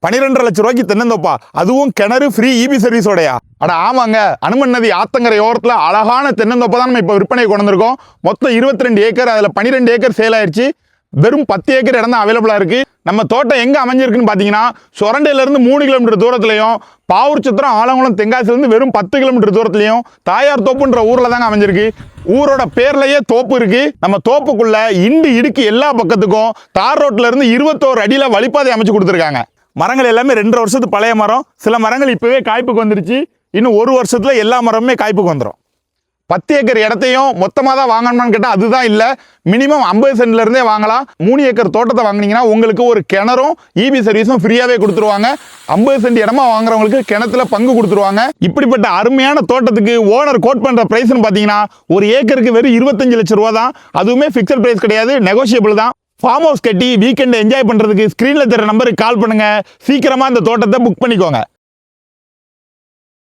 12.5 லட்சம் ரூபாய்க்கு தென்னந்தோப்பா, அதுவும் கிணறு ஃப்ரீ இபி சர்வீஸோடையா? அட ஆமாங்க, அனுமன் நதி ஆத்தங்கரை ஓரத்தில் அழகான தென்னந்தோப்பை தான் நம்ம இப்போ விற்பனை கொண்டு வந்திருக்கோம். மொத்தம் 22 ஏக்கர், அதில் 12 ஏக்கர் சேல் ஆயிடுச்சு. வெறும் 10 ஏக்கர் இடம் தான் அவைலபிளாக இருக்குது. நம்ம தோட்டம் எங்கே அமைஞ்சிருக்குன்னு பார்த்தீங்கன்னா, சொரண்டையிலேருந்து 3 கிலோமீட்டர் தூரத்துலையும், பாவூர் சத்திரம் ஆலங்குளம் தென்காசிலேருந்து வெறும் 10 கிலோமீட்டர் தூரத்துலையும் தாயார் தோப்புன்ற ஊரில் தாங்க அமைஞ்சிருக்கு. ஊரோட பேர்லயே தோப்பு இருக்கு. நம்ம தோப்புக்குள்ள இண்டு இடுக்கு எல்லா பக்கத்துக்கும் தார் ரோட்ல இருந்து 21 அடியில வழிபாதை அமைச்சு கொடுத்துருக்காங்க. மரங்கள் எல்லாமே 2.5 வருஷத்துக்கு பழைய மரம். சில மரங்கள் இப்பவே காய்ப்புக்கு வந்துருச்சு. இன்னும் 1 வருஷத்துல எல்லா மரமுமே காய்ப்புக்கு வந்துடும். 10 ஏக்கர் இடத்தையும் மொத்தமாக தான் வாங்கணும்னு கேட்டால் அதுதான் இல்லை. மினிமம் 50 சென்ட்ல இருந்தே வாங்கலாம். 3 ஏக்கர் தோட்டத்தை வாங்கினீங்கன்னா உங்களுக்கு ஒரு கிணறும் இபி சர்வீஸும் ஃப்ரீயாகவே கொடுத்துருவாங்க. 50 சென்ட் இடமா வாங்குறவங்களுக்கு கிணத்துல பங்கு கொடுத்துருவாங்க. இப்படிப்பட்ட அருமையான தோட்டத்துக்கு ஓனர் கோட் பண்ற பிரைஸ்னு பார்த்தீங்கன்னா ஒரு ஏக்கருக்கு வெறும் 25 லட்சம் ரூபா தான். அதுவுமே ஃபிக்ஸட் பிரைஸ் கிடையாது, நெகோஷியபிள் தான். ஃபார்ம் ஹவுஸ் கட்டி வீக்கெண்ட் என்ஜாய் பண்றதுக்கு ஸ்கிரீன்ல தர நம்பருக்கு கால் பண்ணுங்க. சீக்கிரமா இந்த தோட்டத்தை புக் பண்ணிக்கோங்க.